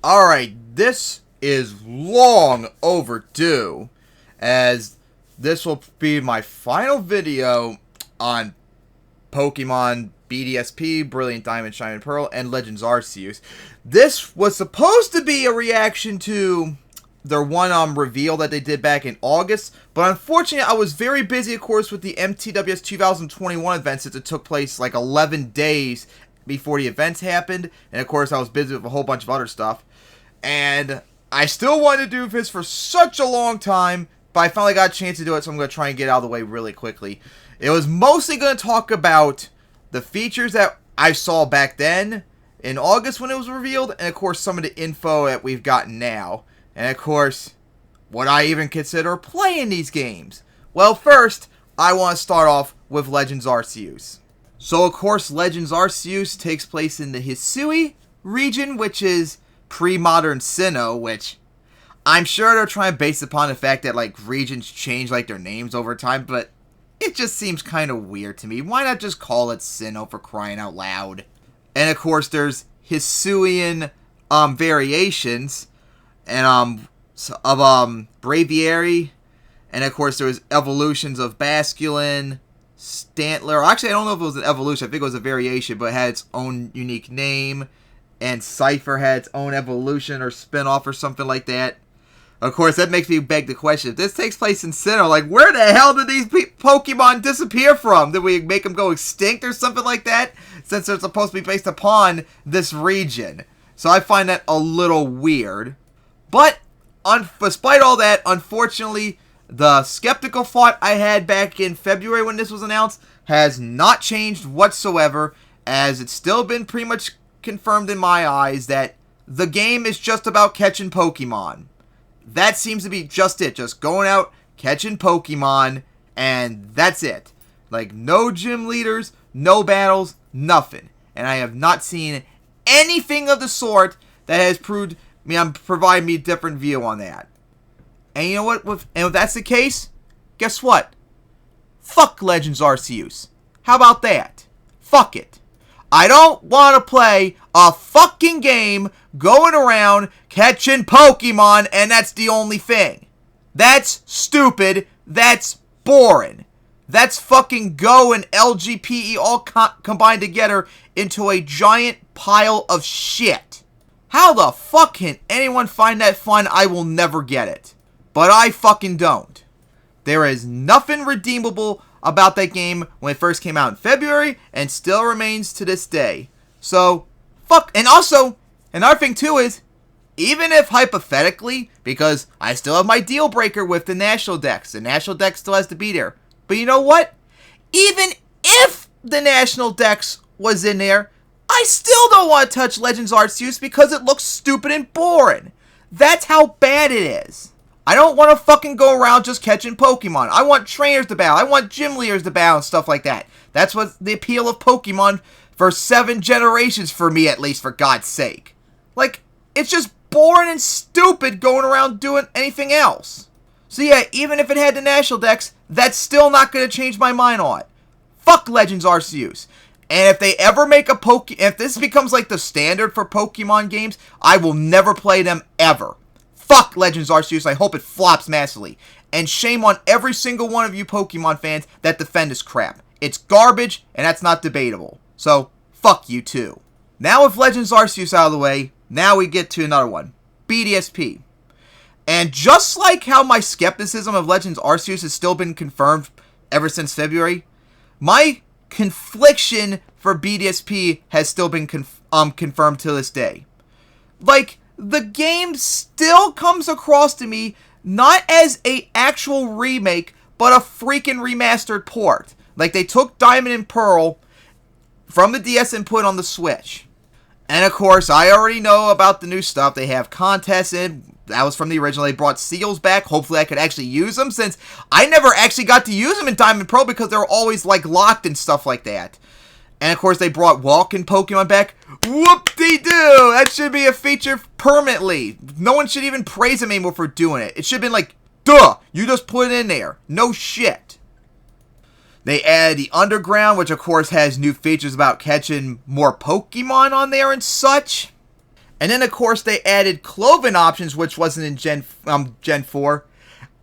Alright, this is long overdue, as this will be my final video on Pokemon BDSP, Brilliant Diamond, Shining Pearl, and Legends Arceus. This was supposed to be a reaction to their one reveal that they did back in August, but unfortunately I was very busy, of course, with the MTWS 2021 event, since it took place like 11 days before the events happened, and of course I was busy with a whole bunch of other stuff. And I still wanted to do this for such a long time, but I finally got a chance to do it, so I'm going to try and get it out of the way really quickly. It was mostly going to talk about the features that I saw back then in August when it was revealed, and of course some of the info that we've gotten now. And of course, would I even consider playing these games? Well, first, I want to start off with Legends Arceus. So of course, Legends Arceus takes place in the Hisui region, which is pre-modern Sinnoh, which I'm sure they're trying to base upon the fact that like regions change like their names over time, but it just seems kind of weird to me. Why not just call it Sinnoh, for crying out loud? And of course there's Hisuian variations and of Braviary, and of course there was evolutions of Basculin, Stantler. Actually, I don't know if it was an evolution. I think it was a variation, but it had its own unique name. And Cypher had its own evolution or spin-off or something like that. Of course, that makes me beg the question. If this takes place in Sinnoh, like, where the hell did these Pokemon disappear from? Did we make them go extinct or something like that? Since they're supposed to be based upon this region. So I find that a little weird. But, despite all that, unfortunately, the skeptical thought I had back in February when this was announced has not changed whatsoever, as it's still been pretty much confirmed in my eyes that the game is just about catching Pokemon. That seems to be just it. Just going out, catching Pokemon, and that's it. Like, no gym leaders, no battles, nothing. And I have not seen anything of the sort that has provided me a different view on that. And you know what? If that's the case, guess what? Fuck Legends Arceus. How about that? Fuck it. I don't want to play a fucking game going around catching Pokemon, and that's the only thing. That's stupid. That's boring. That's fucking Go and LGPE all combined together into a giant pile of shit. How the fuck can anyone find that fun? I will never get it. But I fucking don't. There is nothing redeemable about that game when it first came out in February, and still remains to this day. So, fuck. And also, another thing too is, even if hypothetically, because I still have my deal breaker with the National Dex still has to be there. But you know what? Even if the National Dex was in there, I still don't want to touch Legends Arceus because it looks stupid and boring. That's how bad it is. I don't want to fucking go around just catching Pokemon. I want trainers to battle. I want gym leaders to battle and stuff like that. That's what the appeal of Pokemon for 7 generations for me, at least, for God's sake. Like, it's just boring and stupid going around doing anything else. So yeah, even if it had the National Dex, that's still not going to change my mind on it. Fuck Legends Arceus. And if they ever make if this becomes like the standard for Pokemon games, I will never play them ever. Fuck Legends Arceus, I hope it flops massively. And shame on every single one of you Pokemon fans that defend this crap. It's garbage, and that's not debatable. So, fuck you too. Now with Legends Arceus out of the way, now we get to another one. BDSP. And just like how my skepticism of Legends Arceus has still been confirmed ever since February, my confliction for BDSP has still been confirmed to this day. Like, the game still comes across to me not as a actual remake, but a freaking remastered port. Like, they took Diamond and Pearl from the DS and put on the Switch. And of course, I already know about the new stuff. They have contests in. That was from the original. They brought seals back. Hopefully I could actually use them, since I never actually got to use them in Diamond and Pearl because they were always like locked and stuff like that. And of course, they brought walking Pokemon back. Whoop-de-doo! That should be a feature permanently. No one should even praise them anymore for doing it. It should have been like, duh, you just put it in there. No shit. They added the Underground, which of course has new features about catching more Pokemon on there and such. And then, of course, they added clothing options, which wasn't in Gen 4.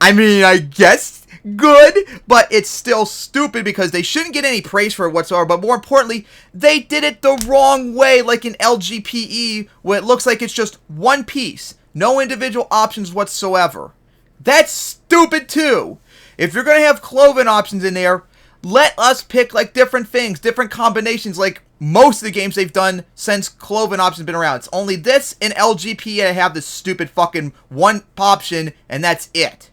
I mean, I guess good, but it's still stupid because they shouldn't get any praise for it whatsoever. But more importantly, they did it the wrong way, like in LGPE, where it looks like it's just one piece. No individual options whatsoever. That's stupid too. If you're going to have clothing options in there, let us pick like different things, different combinations, like most of the games they've done since clothing options have been around. It's only this and LGPE that have this stupid fucking one option, and that's it.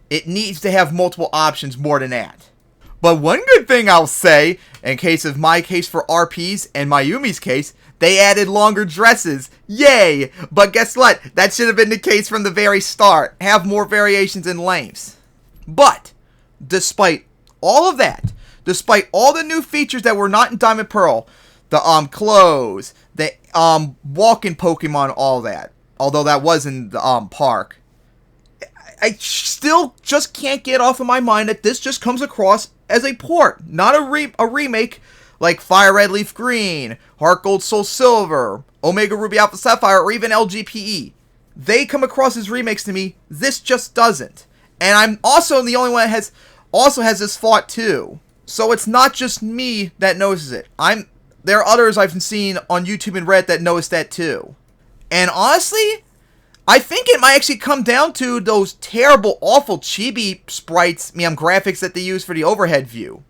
It needs to have multiple options more than that. But one good thing I'll say, in case of my case for RPs and Mayumi's case, they added longer dresses. Yay! But guess what? That should have been the case from the very start. Have more variations in lengths. But, despite all of that, despite all the new features that were not in Diamond Pearl, the clothes, the walking Pokemon, all that, although that was in the park, I still just can't get off of my mind that this just comes across as a port, not a remake like Fire Red Leaf Green, Heart Gold Soul Silver, Omega Ruby Alpha Sapphire, or even LGPE. They come across as remakes to me. This just doesn't. And I'm also the only one that has this thought too. So it's not just me that notices it. There are others I've seen on YouTube and Reddit that notice that too. And honestly, I think it might actually come down to those terrible, awful chibi sprites, graphics that they use for the overhead view.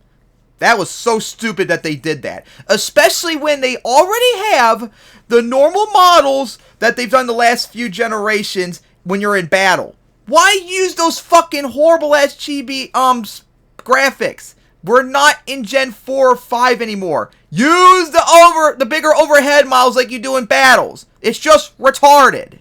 That was so stupid that they did that. Especially when they already have the normal models that they've done the last few generations when you're in battle. Why use those fucking horrible ass chibi graphics? We're not in Gen 4 or 5 anymore. Use the bigger overhead models like you do in battles. It's just retarded.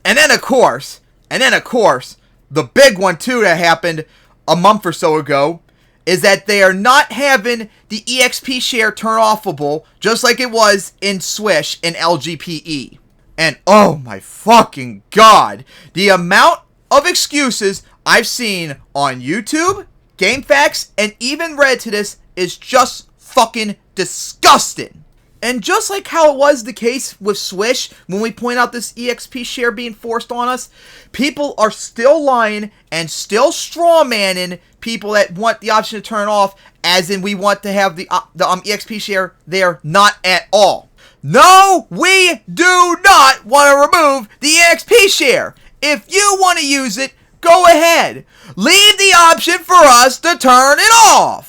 And then of course, the big one too that happened a month or so ago is that they are not having the EXP share turn offable just like it was in Swish and LGPE. And oh my fucking god, the amount of excuses I've seen on YouTube, GameFAQs, and even Reddit to this is just fucking disgusting. And just like how it was the case with Swish, when we point out this EXP share being forced on us, people are still lying and still strawmanning people that want the option to turn off, as in we want to have the EXP share there. Not at all. No, we do not want to remove the EXP share. If you want to use it, go ahead. Leave the option for us to turn it off.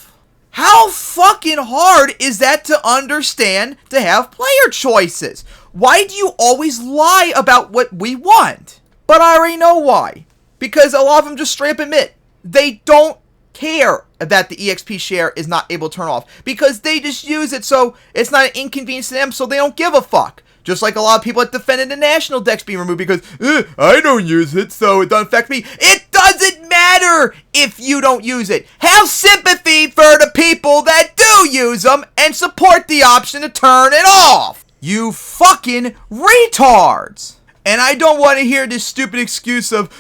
How fucking hard is that to understand to have player choices? Why do you always lie about what we want? But I already know why. Because a lot of them just straight up admit they don't care that the EXP share is not able to turn off. Because they just use it so it's not an inconvenience to them, so they don't give a fuck. Just like a lot of people that defended the national decks being removed because, I don't use it, so it doesn't affect me. It doesn't matter if you don't use it. Have sympathy for the people that do use them and support the option to turn it off. You fucking retards. And I don't want to hear this stupid excuse of,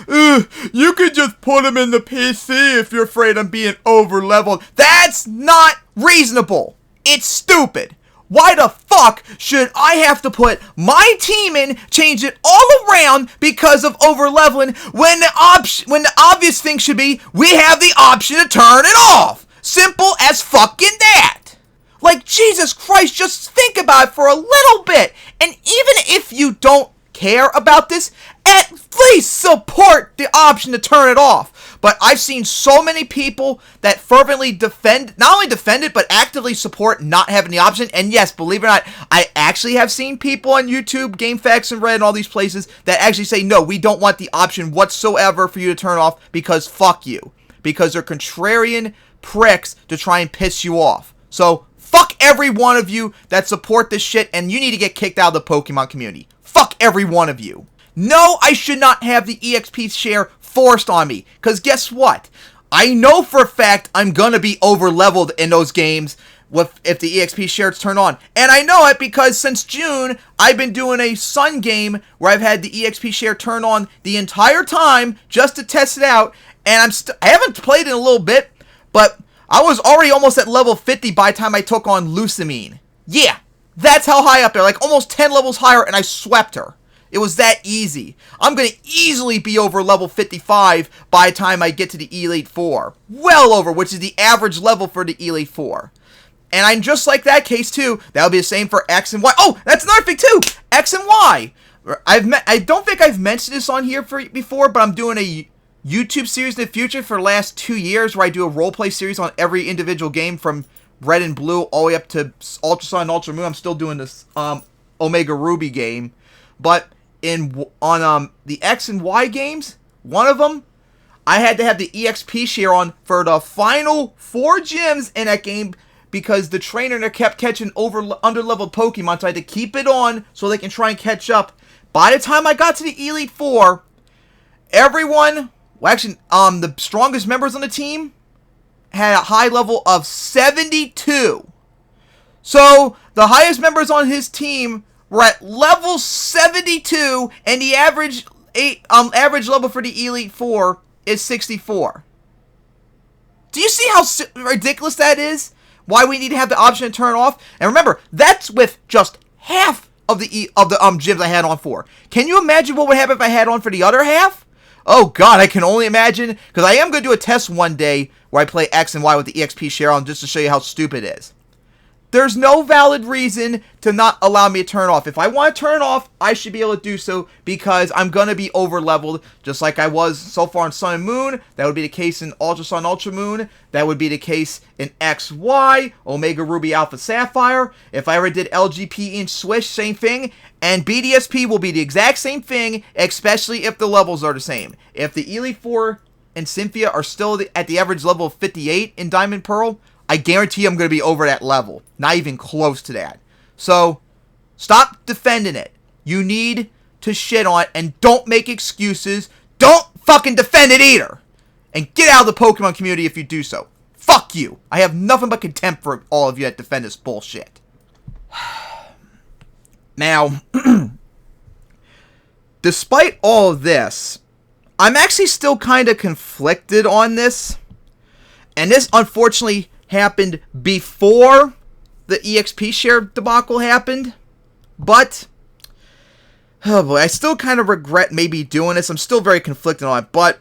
you could just put them in the PC if you're afraid I'm being over-leveled. That's not reasonable. It's stupid. Why the fuck should I have to put my team in, change it all around because of over-leveling when the obvious thing should be we have the option to turn it off? Simple as fucking that. Like, Jesus Christ, just think about it for a little bit. And even if you don't care about this, at least support the option to turn it off. But I've seen so many people that fervently not only defend it, but actively support not having the option. And yes, believe it or not, I actually have seen people on YouTube, GameFAQs, and Reddit, and all these places that actually say, no, we don't want the option whatsoever for you to turn off because fuck you. Because they're contrarian pricks to try and piss you off. So, fuck every one of you that support this shit, and you need to get kicked out of the Pokemon community. Fuck every one of you. No, I should not have the EXP share forced on me. Because guess what? I know for a fact I'm going to be over-leveled in those games if the EXP shares turn on. And I know it because since June, I've been doing a Sun game where I've had the EXP share turn on the entire time just to test it out. And I haven't played it in a little bit, but I was already almost at level 50 by the time I took on Lucamine. Yeah, that's how high up there. Like almost 10 levels higher, and I swept her. It was that easy. I'm going to easily be over level 55 by the time I get to the Elite Four. Well over, which is the average level for the Elite Four. And I'm just like that case too. That'll be the same for X and Y. Oh, that's another thing too. X and Y. I don't think I've mentioned this on here before, but I'm doing a YouTube series in the future for the last 2 years where I do a roleplay series on every individual game from Red and Blue all the way up to Ultra Sun and Ultra Moon. I'm still doing this Omega Ruby game. But on the X and Y games, one of them, I had to have the EXP share on for the final 4 gyms in that game because the trainer kept catching under-leveled Pokemon, so I had to keep it on so they can try and catch up. By the time I got to the Elite Four, everyone, well actually, the strongest members on the team had a high level of 72. So, the highest members on his team were at level 72, and the average level for the Elite Four is 64. Do you see how ridiculous that is? Why we need to have the option to turn off? And remember, that's with just half of the gyms I had on for. Can you imagine what would happen if I had on for the other half? Oh god, I can only imagine, because I am going to do a test one day where I play X and Y with the EXP share on just to show you how stupid it is. There's no valid reason to not allow me to turn off. If I want to turn off, I should be able to do so because I'm going to be over-leveled just like I was so far in Sun and Moon. That would be the case in Ultra Sun, Ultra Moon. That would be the case in XY, Omega Ruby, Alpha Sapphire. If I ever did LGP and Swish, same thing. And BDSP will be the exact same thing, especially if the levels are the same. If the Elite Four and Cynthia are still at the average level of 58 in Diamond Pearl, I guarantee I'm going to be over that level. Not even close to that. So, stop defending it. You need to shit on it and don't make excuses. Don't fucking defend it either. And get out of the Pokemon community if you do so. Fuck you. I have nothing but contempt for all of you that defend this bullshit. Now, despite all of this, I'm actually still kind of conflicted on this. And this, unfortunately, happened before the EXP share debacle happened. But, oh boy, I still kind of regret maybe doing this. I'm still very conflicted on it. But,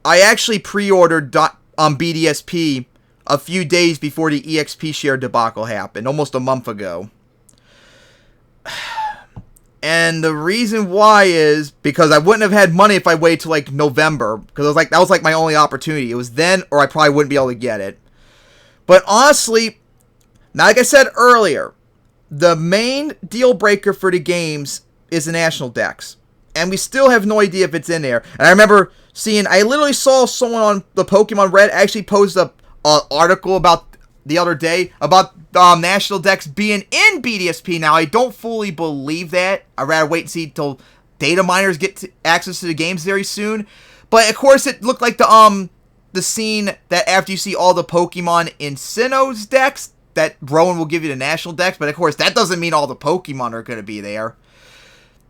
I actually pre-ordered BDSP a few days before the EXP share debacle happened. Almost a month ago. And the reason why is because I wouldn't have had money if I waited till like November. Because that was like my only opportunity. It was then or I probably wouldn't be able to get it. But honestly, now like I said earlier, the main deal breaker for the games is the National Dex. And we still have no idea if it's in there. And I remember I literally saw someone on the Pokemon Red actually post an article about the other day about National Dex being in BDSP. Now, I don't fully believe that. I'd rather wait and see till data miners get access to the games very soon. But, of course, it looked like the scene that after you see all the Pokemon in Sinnoh's Dex, that Rowan will give you the National Dex. But, of course, that doesn't mean all the Pokemon are going to be there.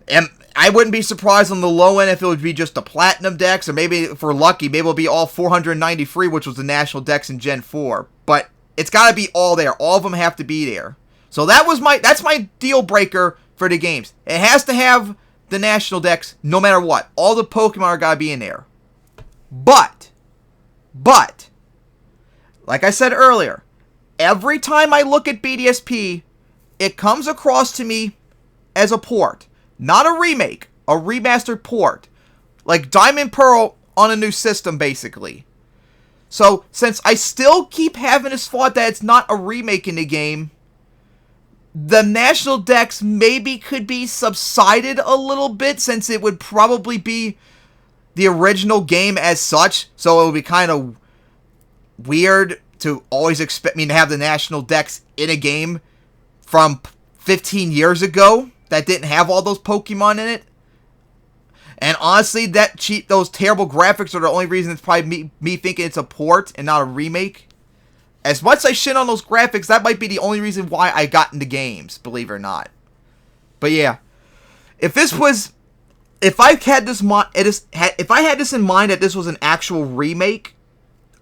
And I wouldn't be surprised on the low end if it would be just a Platinum Dex. Or maybe, if we're lucky, maybe it'll be all 493, which was the National Dex in Gen 4. But it's got to be all there. All of them have to be there. So that's my deal breaker for the games. It has to have the National Dex no matter what. All the Pokemon are got to be in there. But, like I said earlier, every time I look at BDSP, it comes across to me as a port. Not a remake, a remastered port. Like Diamond Pearl on a new system, basically. So, since I still keep having this thought that it's not a remake in the game, the National Dex maybe could be subsided a little bit, since it would probably be the original game as such. So, it would be kind of weird to always expect me to have the National Dex in a game from 15 years ago that didn't have all those Pokemon in it. And honestly, those terrible graphics are the only reason it's probably me thinking it's a port and not a remake. As much as I shit on those graphics, that might be the only reason why I got into games, believe it or not. But yeah, if I had this in mind that this was an actual remake,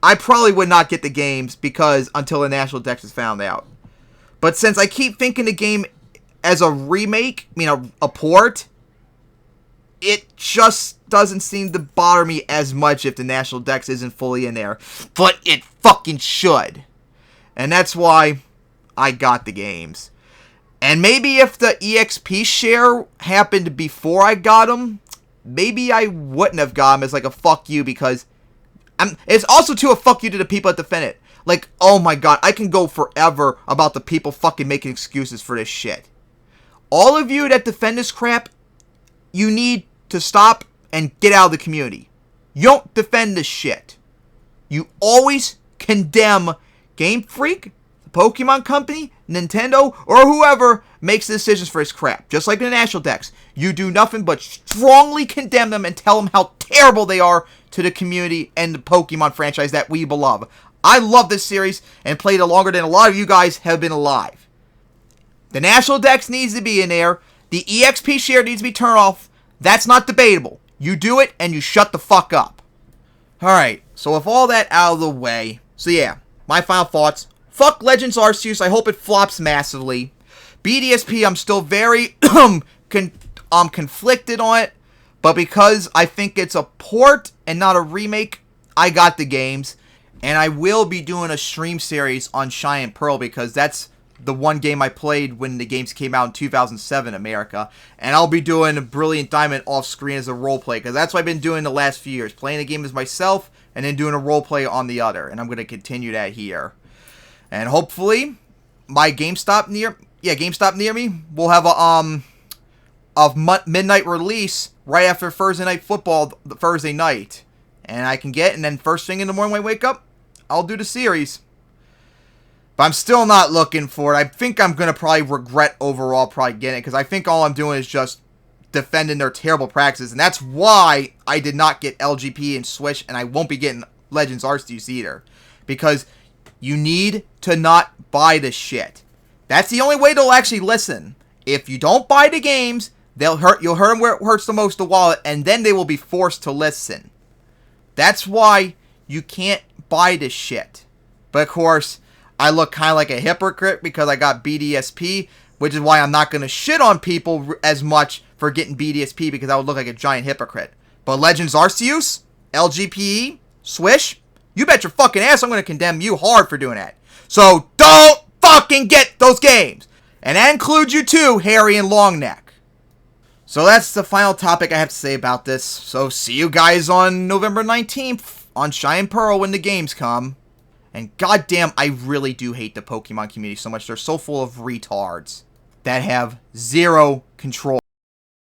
I probably would not get the games until the National Dex is found out. But since I keep thinking the game as a remake, a port, it just doesn't seem to bother me as much if the National Dex isn't fully in there. But it fucking should. And that's why I got the games. And maybe if the EXP share happened before I got them, maybe I wouldn't have got them as like a fuck you, because it's also too a fuck you to the people that defend it. Like, oh my god, I can go forever about the people fucking making excuses for this shit. All of you that defend this crap, you need to stop and get out of the community. You don't defend this shit. You always condemn Game Freak, the Pokemon Company, Nintendo, or whoever makes the decisions for this crap. Just like the National Dex. You do nothing but strongly condemn them and tell them how terrible they are to the community and the Pokemon franchise that we love. I love this series and played it longer than a lot of you guys have been alive. The National Dex needs to be in there. The EXP share needs to be turned off. That's not debatable. You do it and you shut the fuck up. Alright, so with all that out of the way, so yeah, my final thoughts. Fuck Legends Arceus, I hope it flops massively. BDSP, I'm still very conflicted on it, but because I think it's a port and not a remake, I got the games. And I will be doing a stream series on Shine and Pearl, because that's the one game I played when the games came out in 2007 America. And I'll be doing Brilliant Diamond off screen as a roleplay, because that's what I've been doing the last few years. Playing the game as myself and then doing a roleplay on the other. And I'm going to continue that here. And hopefully my GameStop near me will have a midnight release right after Thursday Night Football Thursday night. And I can get, and then first thing in the morning when I wake up, I'll do the series. But I'm still not looking for it. I think I'm going to probably regret overall probably getting it, because I think all I'm doing is just defending their terrible practices. And that's why I did not get LGP and Switch, and I won't be getting Legends Arceus either. Because you need to not buy this shit. That's the only way they'll actually listen. If you don't buy the games, you'll hurt them where it hurts the most, the wallet, and then they will be forced to listen. That's why you can't buy this shit. But of course, I look kind of like a hypocrite because I got BDSP, which is why I'm not going to shit on people as much for getting BDSP, because I would look like a giant hypocrite. But Legends Arceus, LGPE, Swish, you bet your fucking ass I'm going to condemn you hard for doing that. So don't fucking get those games. And that includes you too, Harry and Longneck. So that's the final topic I have to say about this. So see you guys on November 19th on Shine and Pearl when the games come. And goddamn, I really do hate the Pokemon community so much. They're so full of retards that have zero control.